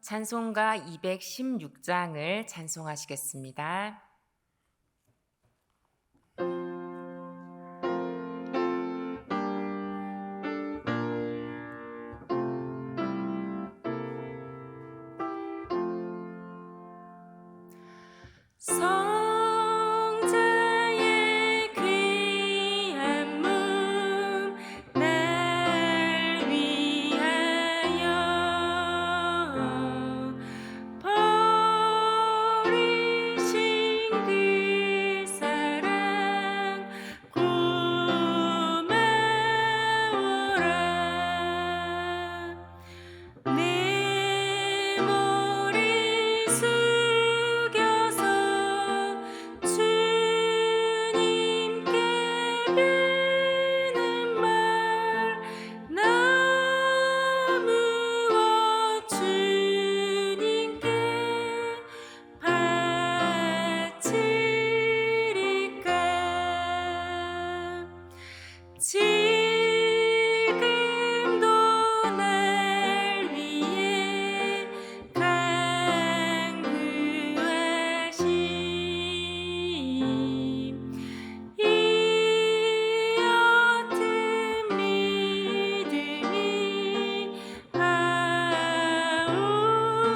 찬송가 216장을 찬송하시겠습니다. 성자의 귀한 몸 날 위하여 버리신 그 사랑 고마워라. 내 머리 숙여서 주님께 비는 말 나 무엇 주님께 바치리까. 지금도 날 위해 간구하심 이 옅은 믿음이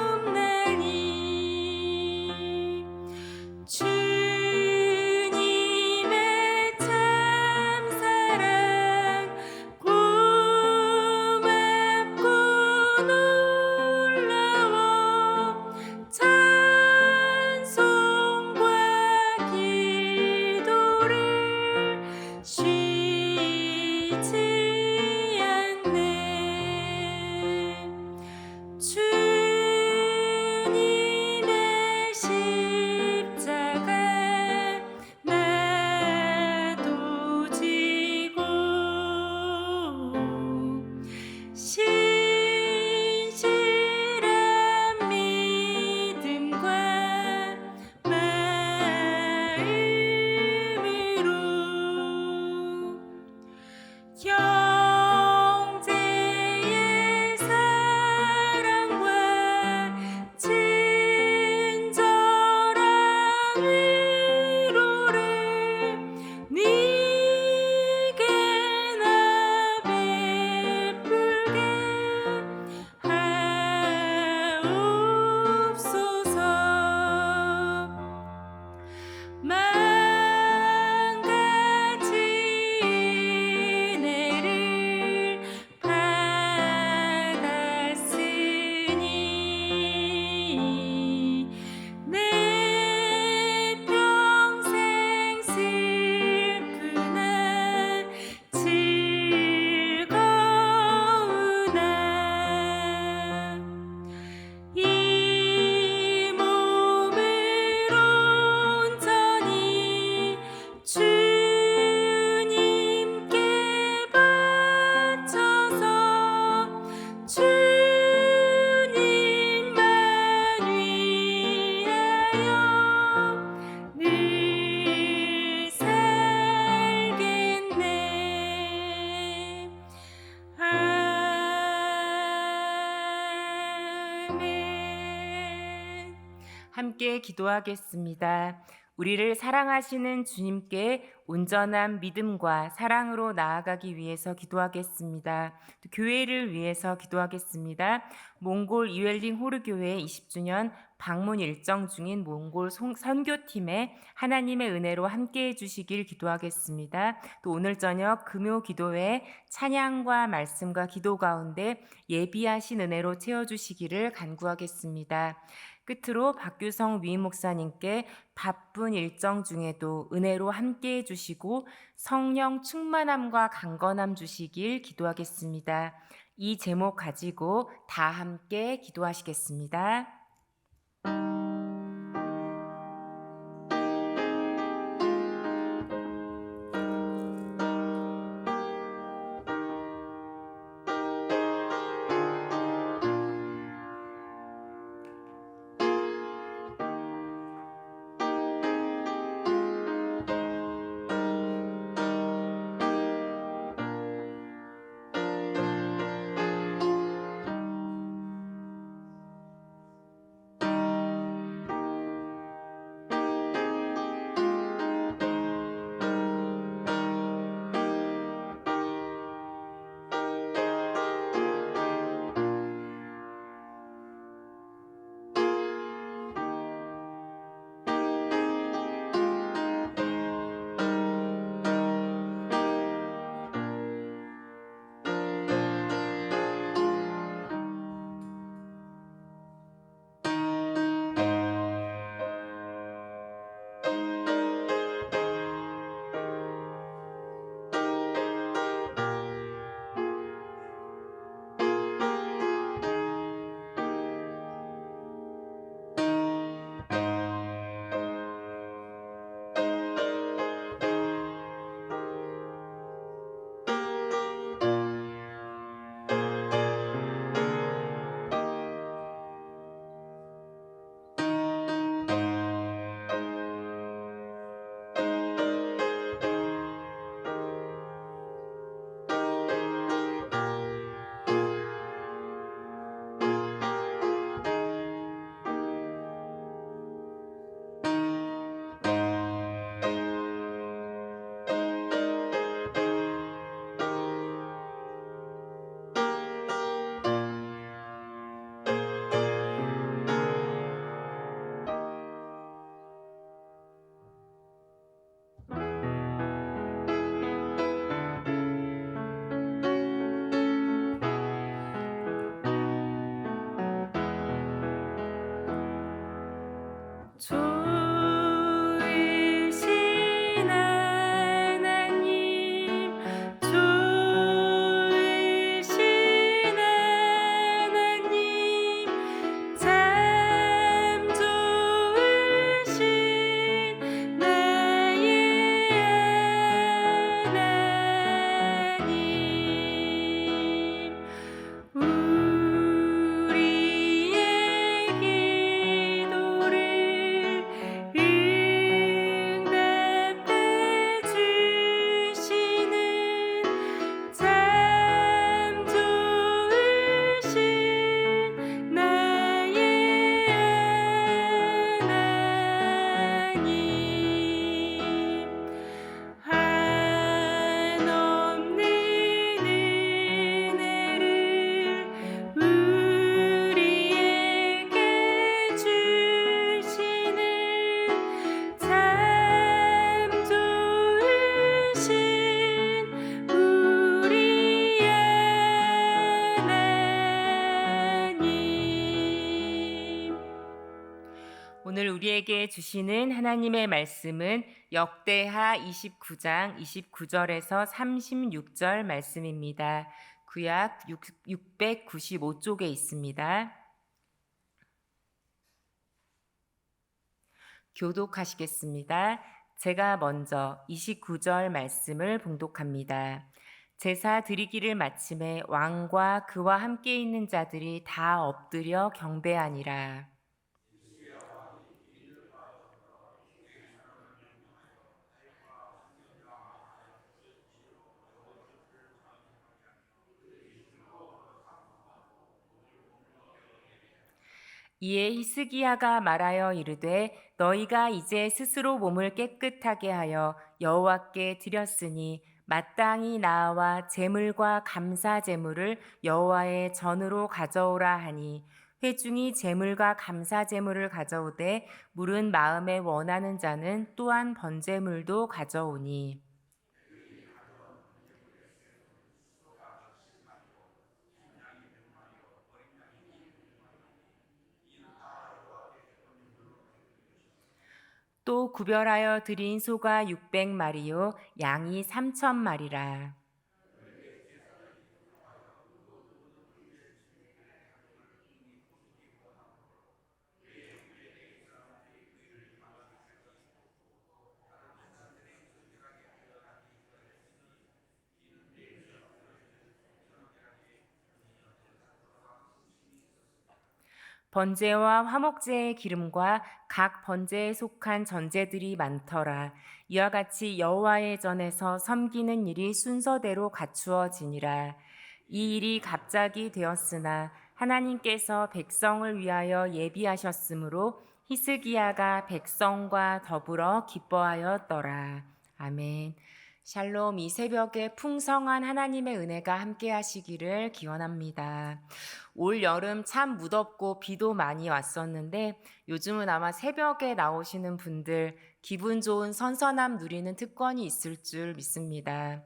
하옵나니 주님의 참사랑 고맙고 놀라워 찬송과 기도를 쉬지 않네. 주님의 십자가 나도 지고 신실한 믿음과 마음으로 형제의 사랑과 친절한 위로를 네게 나 베풀게 하옵소서. 만 가지 은혜를 받았으니 내 평생 슬프나 즐거우나 이 몸을 온전히 주님께 바쳐서 주님만 위하여 늘 살겠네. 아멘. 함께 기도하겠습니다. 우리를 사랑하시는 주님께 온전한 믿음과 사랑으로 나아가기 위해서 기도하겠습니다. 또 교회를 위해서 기도하겠습니다. 몽골 이웰링 호르교회 20주년 방문 일정 중인 몽골 선교팀에 하나님의 은혜로 함께해 주시길 기도하겠습니다. 또 오늘 저녁 금요 기도회 찬양과 말씀과 기도 가운데 예비하신 은혜로 채워주시기를 간구하겠습니다. 끝으로 박규성 위임 목사님께 바쁜 일정 중에도 은혜로 함께해 주시고 성령 충만함과 강건함 주시길 기도하겠습니다. 이 제목 가지고 다 함께 기도하시겠습니다. 좋으신 하나님, 좋으신 하나님, 참 좋으신 나의 하나님. 우리의 기도를 응답해 주시는 참 좋으신 나의 하나님. 한없는 은혜를 우리에게 주시는 참 좋으신 우리의 하나님. 오늘 우리에게 주시는 하나님의 말씀은 역대하 29장 29절에서 36절 말씀입니다. 구약 695쪽에 있습니다. 교독하시겠습니다. 제가 먼저 29절 말씀을 봉독합니다. 제사 드리기를 마침에 왕과 그와 함께 있는 자들이 다 엎드려 경배하니라. 이에 히스기야가 말하여 이르되 너희가 이제 스스로 몸을 깨끗하게 하여 여호와께 드렸으니 마땅히 나와 제물과 감사 제물을 여호와의 전으로 가져오라 하니 회중이 제물과 감사 제물을 가져오되 물은 마음에 원하는 자는 또한 번제물도 가져오니 또 구별하여 드린 소가 600마리요 양이 3,000마리라. 번제와 화목제의 기름과 각 번제에 속한 전제들이 많더라. 이와 같이 여호와의 전에서 섬기는 일이 순서대로 갖추어지니라. 이 일이 갑자기 되었으나 하나님께서 백성을 위하여 예비하셨으므로 히스기야가 백성과 더불어 기뻐하였더라. 아멘. 샬롬. 이 새벽에 풍성한 하나님의 은혜가 함께 하시기를 기원합니다. 올 여름 참 무덥고 비도 많이 왔었는데 요즘은 아마 새벽에 나오시는 분들 기분 좋은 선선함 누리는 특권이 있을 줄 믿습니다.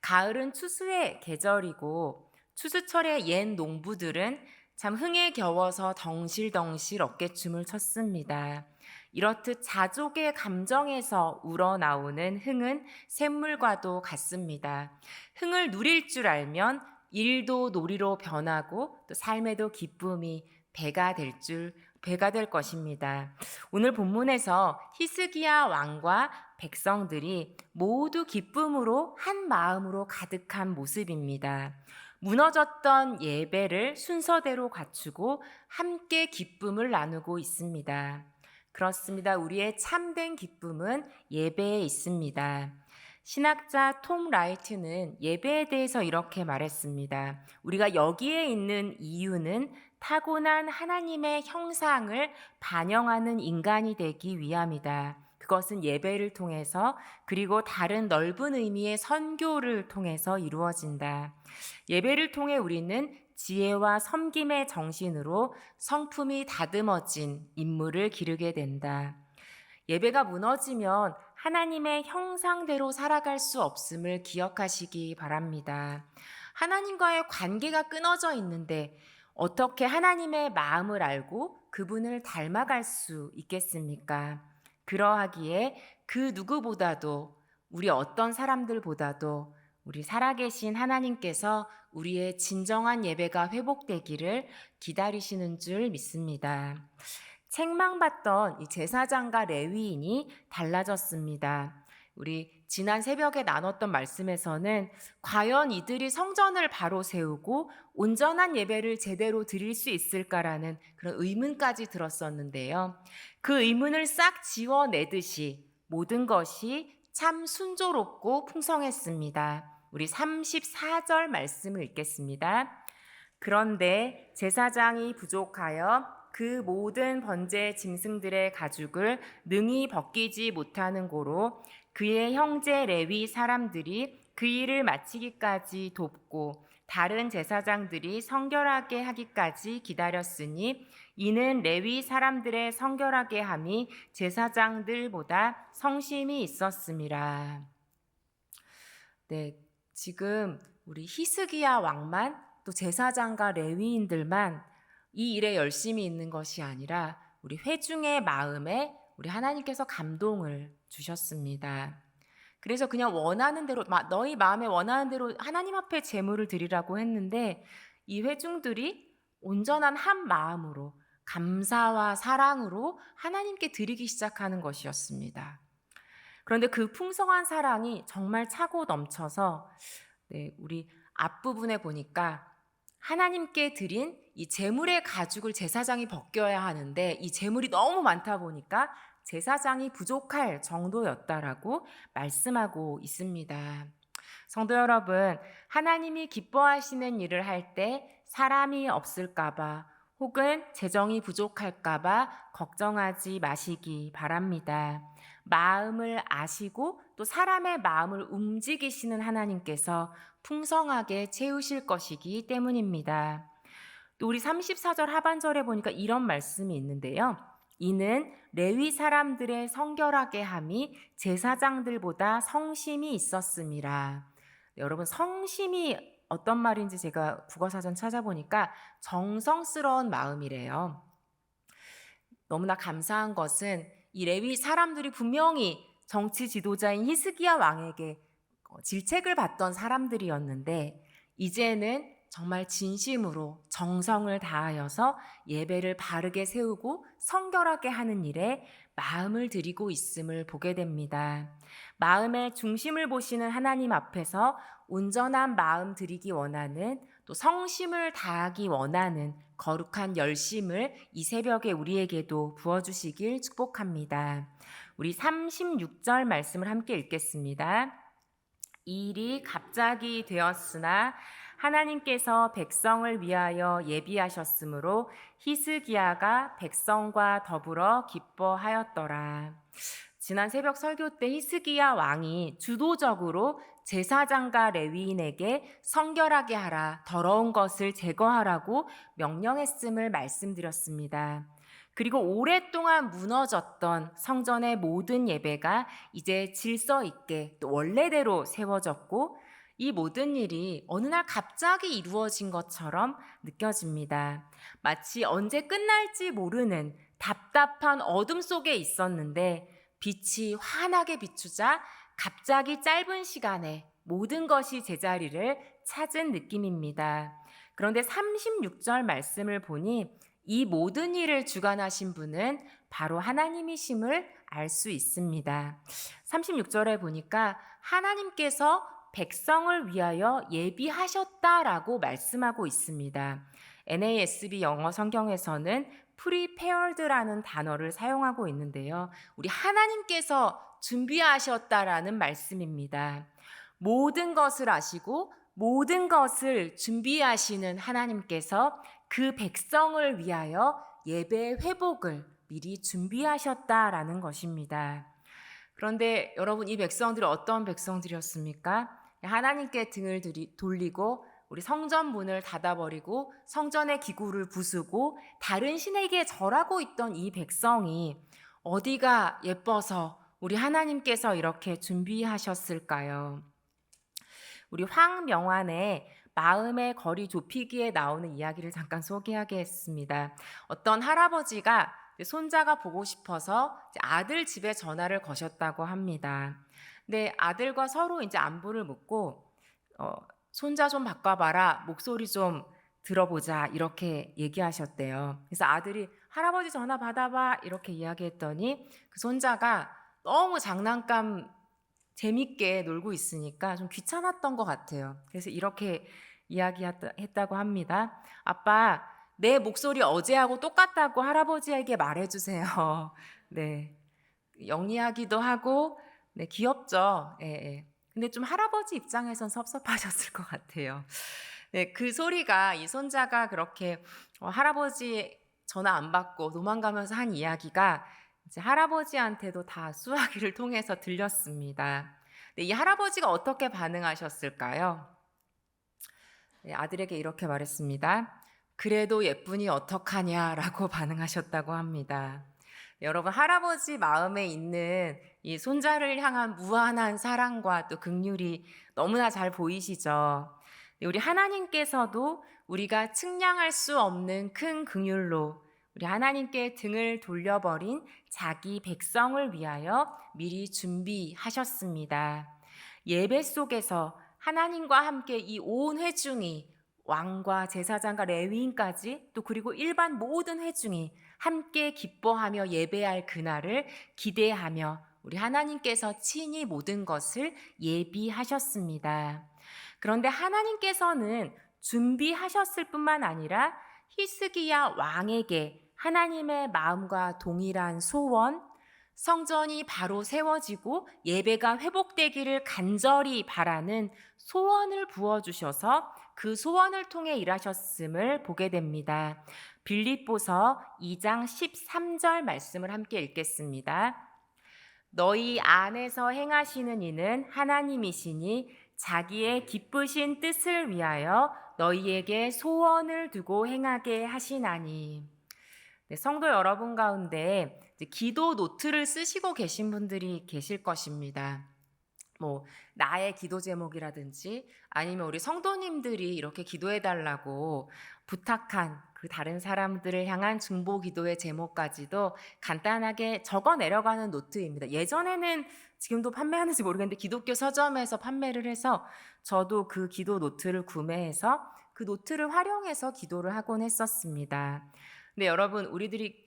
가을은 추수의 계절이고 추수철의 옛 농부들은 참 흥에 겨워서 덩실덩실 어깨춤을 췄습니다. 이렇듯 자족의 감정에서 우러나오는 흥은 샘물과도 같습니다. 흥을 누릴 줄 알면 일도 놀이로 변하고 또 삶에도 기쁨이 배가 될 것입니다. 오늘 본문에서 히스기야 왕과 백성들이 모두 기쁨으로 한 마음으로 가득한 모습입니다. 무너졌던 예배를 순서대로 갖추고 함께 기쁨을 나누고 있습니다. 그렇습니다. 우리의 참된 기쁨은 예배에 있습니다. 신학자 톰 라이트는 예배에 대해서 이렇게 말했습니다. 우리가 여기에 있는 이유는 타고난 하나님의 형상을 반영하는 인간이 되기 위함이다. 그것은 예배를 통해서 그리고 다른 넓은 의미의 선교를 통해서 이루어진다. 예배를 통해 우리는 지혜와 섬김의 정신으로 성품이 다듬어진 인물을 기르게 된다. 예배가 무너지면 하나님의 형상대로 살아갈 수 없음을 기억하시기 바랍니다. 하나님과의 관계가 끊어져 있는데 어떻게 하나님의 마음을 알고 그분을 닮아갈 수 있겠습니까? 그러하기에 그 누구보다도 우리 어떤 사람들보다도 우리 살아계신 하나님께서 우리의 진정한 예배가 회복되기를 기다리시는 줄 믿습니다. 책망받던 이 제사장과 레위인이 달라졌습니다. 우리 지난 새벽에 나눴던 말씀에서는 과연 이들이 성전을 바로 세우고 온전한 예배를 제대로 드릴 수 있을까라는 그런 의문까지 들었었는데요. 그 의문을 싹 지워내듯이 모든 것이 참 순조롭고 풍성했습니다. 우리 34절 말씀을 읽겠습니다. 그런데 제사장이 부족하여 그 모든 번제 짐승들의 가죽을 능히 벗기지 못하는 고로 그의 형제 레위 사람들이 그 일을 마치기까지 돕고 다른 제사장들이 성결하게 하기까지 기다렸으니 이는 레위 사람들의 성결하게 함이 제사장들보다 성심이 있었음이라. 네, 지금 우리 히스기야 왕만 또 제사장과 레위인들만 이 일에 열심히 있는 것이 아니라 우리 회중의 마음에 우리 하나님께서 감동을 주셨습니다. 그래서 그냥 원하는 대로 너희 마음에 원하는 대로 하나님 앞에 제물을 드리라고 했는데 이 회중들이 온전한 한 마음으로 감사와 사랑으로 하나님께 드리기 시작하는 것이었습니다. 그런데 그 풍성한 사랑이 정말 차고 넘쳐서 우리 앞부분에 보니까 하나님께 드린 이 제물의 가죽을 제사장이 벗겨야 하는데 이 제물이 너무 많다 보니까 제사장이 부족할 정도였다라고 말씀하고 있습니다. 성도 여러분, 하나님이 기뻐하시는 일을 할 때 사람이 없을까봐 혹은 재정이 부족할까봐 걱정하지 마시기 바랍니다. 마음을 아시고 또 사람의 마음을 움직이시는 하나님께서 풍성하게 채우실 것이기 때문입니다. 또 우리 34절 하반절에 보니까 이런 말씀이 있는데요. 이는 레위 사람들의 성결하게 함이 제사장들보다 성심이 있었음이라. 여러분, 성심이 어떤 말인지 제가 국어사전 찾아보니까 정성스러운 마음이래요. 너무나 감사한 것은 이 레위 사람들이 분명히 정치 지도자인 히스기야 왕에게 질책을 받던 사람들이었는데 이제는 정말 진심으로 정성을 다하여서 예배를 바르게 세우고 성결하게 하는 일에 마음을 들이고 있음을 보게 됩니다. 마음의 중심을 보시는 하나님 앞에서 온전한 마음 드리기 원하는 또 성심을 다하기 원하는 거룩한 열심을 이 새벽에 우리에게도 부어주시길 축복합니다. 우리 36절 말씀을 함께 읽겠습니다. 이 일이 갑자기 되었으나 하나님께서 백성을 위하여 예비하셨으므로 히스기야가 백성과 더불어 기뻐하였더라. 지난 새벽 설교 때 히스기야 왕이 주도적으로 제사장과 레위인에게 성결하게 하라, 더러운 것을 제거하라고 명령했음을 말씀드렸습니다. 그리고 오랫동안 무너졌던 성전의 모든 예배가 이제 질서 있게 또 원래대로 세워졌고 이 모든 일이 어느 날 갑자기 이루어진 것처럼 느껴집니다. 마치 언제 끝날지 모르는 답답한 어둠 속에 있었는데 빛이 환하게 비추자 갑자기 짧은 시간에 모든 것이 제자리를 찾은 느낌입니다. 그런데 36절 말씀을 보니 이 모든 일을 주관하신 분은 바로 하나님이심을 알 수 있습니다. 36절에 보니까 하나님께서 백성을 위하여 예비하셨다라고 말씀하고 있습니다. NASB 영어 성경에서는 prepared라는 단어를 사용하고 있는데요. 우리 하나님께서 준비하셨다라는 말씀입니다. 모든 것을 아시고 모든 것을 준비하시는 하나님께서 그 백성을 위하여 예배 회복을 미리 준비하셨다라는 것입니다. 그런데 여러분, 이 백성들이 어떤 백성들이었습니까? 하나님께 등을 돌리고 우리 성전 문을 닫아버리고 성전의 기구를 부수고 다른 신에게 절하고 있던 이 백성이 어디가 예뻐서 우리 하나님께서 이렇게 준비하셨을까요? 우리 황명환의 마음의 거리 좁히기에 나오는 이야기를 잠깐 소개하겠습니다. 어떤 할아버지가 손자가 보고 싶어서 이제 아들 집에 전화를 거셨다고 합니다. 근데 아들과 서로 이제 안부를 묻고 어, 손자 좀 바꿔봐라, 목소리 좀 들어보자 이렇게 얘기하셨대요. 그래서 아들이 할아버지 전화 받아봐 이렇게 이야기했더니 그 손자가 너무 장난감 재밌게 놀고 있으니까 좀 귀찮았던 것 같아요. 그래서 이렇게 이야기했다고 합니다. 아빠, 내 목소리 어제하고 똑같다고 할아버지에게 말해주세요. 네. 영리하기도 하고, 네, 귀엽죠. 예, 예. 근데 좀 할아버지 입장에선 섭섭하셨을 것 같아요. 네, 그 소리가 이 손자가 그렇게 할아버지 전화 안 받고 도망가면서 한 이야기가 이제 할아버지한테도 다 수화기를 통해서 들렸습니다. 네, 이 할아버지가 어떻게 반응하셨을까요? 네, 아들에게 이렇게 말했습니다. 그래도 예쁜이 어떡하냐라고 반응하셨다고 합니다. 네, 여러분, 할아버지 마음에 있는 이 손자를 향한 무한한 사랑과 또 긍휼이 너무나 잘 보이시죠? 네, 우리 하나님께서도 우리가 측량할 수 없는 큰 긍휼로 우리 하나님께 등을 돌려버린 자기 백성을 위하여 미리 준비하셨습니다. 예배 속에서 하나님과 함께 이 온 회중이 왕과 제사장과 레위인까지 또 그리고 일반 모든 회중이 함께 기뻐하며 예배할 그날을 기대하며 우리 하나님께서 친히 모든 것을 예비하셨습니다. 그런데 하나님께서는 준비하셨을 뿐만 아니라 히스기야 왕에게 하나님의 마음과 동일한 소원, 성전이 바로 세워지고 예배가 회복되기를 간절히 바라는 소원을 부어주셔서 그 소원을 통해 일하셨음을 보게 됩니다. 빌립보서 2장 13절 말씀을 함께 읽겠습니다. 너희 안에서 행하시는 이는 하나님이시니 자기의 기쁘신 뜻을 위하여 너희에게 소원을 두고 행하게 하시나니. 네, 성도 여러분 가운데 기도 노트를 쓰시고 계신 분들이 계실 것입니다. 뭐 나의 기도 제목이라든지 아니면 우리 성도님들이 이렇게 기도해 달라고 부탁한 그 다른 사람들을 향한 중보 기도의 제목까지도 간단하게 적어 내려가는 노트입니다. 예전에는 지금도 판매하는지 모르겠는데 기독교 서점에서 판매를 해서 저도 그 기도 노트를 구매해서 그 노트를 활용해서 기도를 하곤 했었습니다. 근데 여러분, 우리들이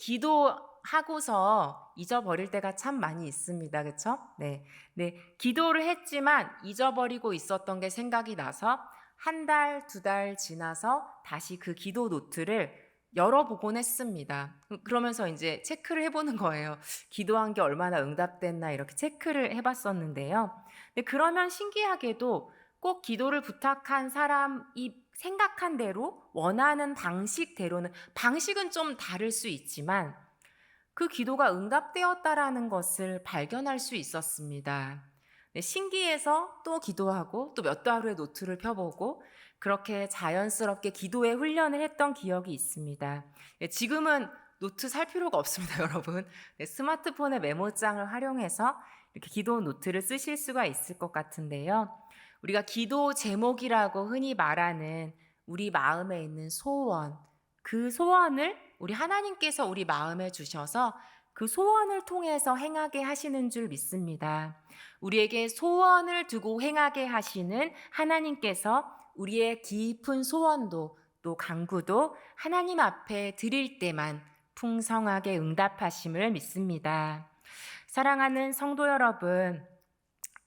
기도하고서 잊어버릴 때가 참 많이 있습니다. 그렇죠? 네. 네, 기도를 했지만 잊어버리고 있었던 게 생각이 나서 한 달, 두 달 지나서 다시 그 기도 노트를 열어보곤 했습니다. 그러면서 이제 체크를 해보는 거예요. 기도한 게 얼마나 응답됐나 이렇게 체크를 해봤었는데요. 근데 그러면 신기하게도 꼭 기도를 부탁한 사람이 생각한 대로 원하는 방식대로는 방식은 좀 다를 수 있지만 그 기도가 응답되었다라는 것을 발견할 수 있었습니다. 네, 신기해서 또 기도하고 또 몇 달 후에 노트를 펴보고 그렇게 자연스럽게 기도의 훈련을 했던 기억이 있습니다. 네, 지금은 노트 살 필요가 없습니다, 여러분. 네, 스마트폰의 메모장을 활용해서 이렇게 기도 노트를 쓰실 수가 있을 것 같은데요. 우리가 기도 제목이라고 흔히 말하는 우리 마음에 있는 소원, 그 소원을 우리 하나님께서 우리 마음에 주셔서 그 소원을 통해서 행하게 하시는 줄 믿습니다. 우리에게 소원을 두고 행하게 하시는 하나님께서 우리의 깊은 소원도 또 간구도 하나님 앞에 드릴 때만 풍성하게 응답하심을 믿습니다. 사랑하는 성도 여러분,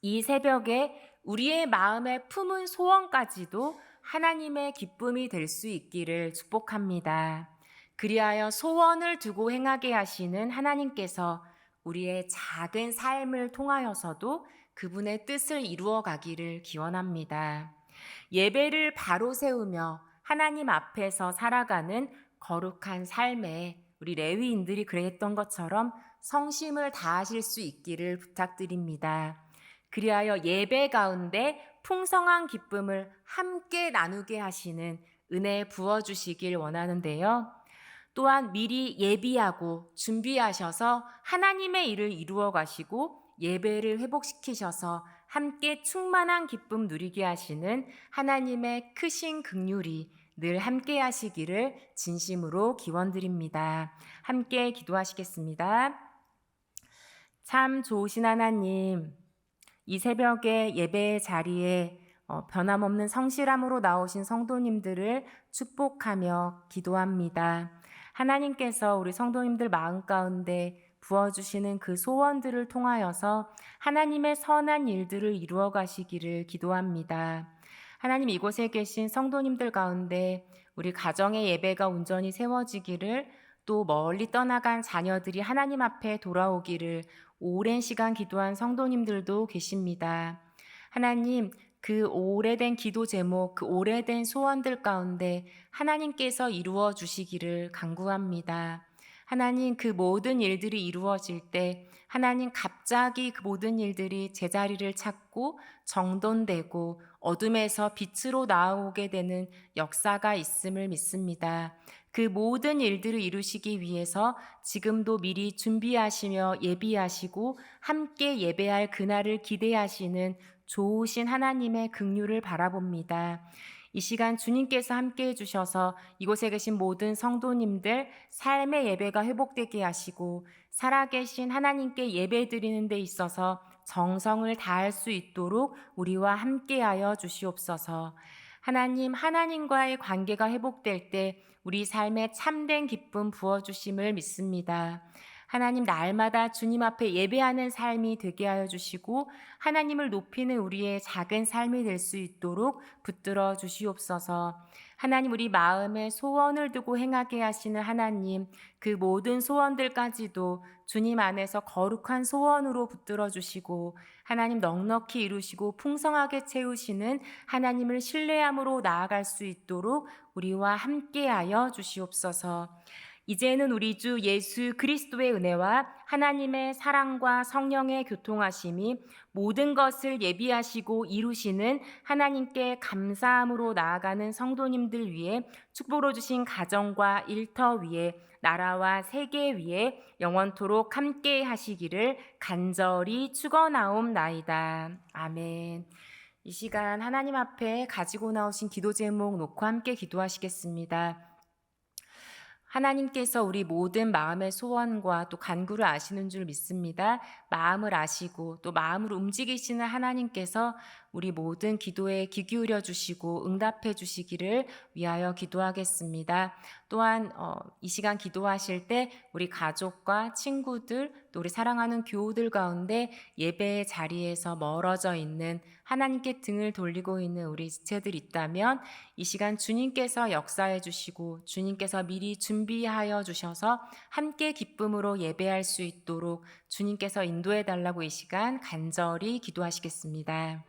이 새벽에 우리의 마음에 품은 소원까지도 하나님의 기쁨이 될 수 있기를 축복합니다. 그리하여 소원을 두고 행하게 하시는 하나님께서 우리의 작은 삶을 통하여서도 그분의 뜻을 이루어 가기를 기원합니다. 예배를 바로 세우며 하나님 앞에서 살아가는 거룩한 삶에 우리 레위인들이 그랬던 것처럼 성심을 다하실 수 있기를 부탁드립니다. 그리하여 예배 가운데 풍성한 기쁨을 함께 나누게 하시는 은혜 부어주시길 원하는데요. 또한 미리 예비하고 준비하셔서 하나님의 일을 이루어 가시고 예배를 회복시키셔서 함께 충만한 기쁨 누리게 하시는 하나님의 크신 긍휼이 늘 함께 하시기를 진심으로 기원드립니다. 함께 기도하시겠습니다. 참 좋으신 하나님, 이 새벽에 예배의 자리에 변함없는 성실함으로 나오신 성도님들을 축복하며 기도합니다. 하나님께서 우리 성도님들 마음 가운데 부어주시는 그 소원들을 통하여서 하나님의 선한 일들을 이루어 가시기를 기도합니다. 하나님, 이곳에 계신 성도님들 가운데 우리 가정의 예배가 온전히 세워지기를, 또 멀리 떠나간 자녀들이 하나님 앞에 돌아오기를 오랜 시간 기도한 성도님들도 계십니다. 하나님, 그 오래된 기도 제목, 그 오래된 소원들 가운데 하나님께서 이루어 주시기를 간구합니다. 하나님, 그 모든 일들이 이루어질 때 하나님, 갑자기 그 모든 일들이 제자리를 찾고 정돈되고 어둠에서 빛으로 나오게 되는 역사가 있음을 믿습니다. 그 모든 일들을 이루시기 위해서 지금도 미리 준비하시며 예비하시고 함께 예배할 그날을 기대하시는 좋으신 하나님의 긍휼을 바라봅니다. 이 시간 주님께서 함께 해주셔서 이곳에 계신 모든 성도님들 삶의 예배가 회복되게 하시고, 살아계신 하나님께 예배드리는 데 있어서 정성을 다할 수 있도록 우리와 함께하여 주시옵소서. 하나님, 하나님과의 관계가 회복될 때 우리 삶에 참된 기쁨 부어주심을 믿습니다. 하나님, 날마다 주님 앞에 예배하는 삶이 되게 하여 주시고 하나님을 높이는 우리의 작은 삶이 될 수 있도록 붙들어 주시옵소서. 하나님, 우리 마음에 소원을 두고 행하게 하시는 하나님, 그 모든 소원들까지도 주님 안에서 거룩한 소원으로 붙들어 주시고 하나님 넉넉히 이루시고 풍성하게 채우시는 하나님을 신뢰함으로 나아갈 수 있도록 우리와 함께하여 주시옵소서. 이제는 우리 주 예수 그리스도의 은혜와 하나님의 사랑과 성령의 교통하심이 모든 것을 예비하시고 이루시는 하나님께 감사함으로 나아가는 성도님들 위해 축복으로 주신 가정과 일터 위에 나라와 세계 위에 영원토록 함께 하시기를 간절히 축원하옵나이다. 아멘. 이 시간 하나님 앞에 가지고 나오신 기도 제목 놓고 함께 기도하시겠습니다. 하나님께서 우리 모든 마음의 소원과 또 간구를 아시는 줄 믿습니다. 마음을 아시고 또 마음을 움직이시는 하나님께서 우리 모든 기도에 귀 기울여 주시고 응답해 주시기를 위하여 기도하겠습니다. 또한 이 시간 기도하실 때 우리 가족과 친구들 또 우리 사랑하는 교우들 가운데 예배의 자리에서 멀어져 있는, 하나님께 등을 돌리고 있는 우리 지체들 있다면 이 시간 주님께서 역사해 주시고 주님께서 미리 준비하여 주셔서 함께 기쁨으로 예배할 수 있도록 주님께서 인도해 달라고 이 시간 간절히 기도하시겠습니다.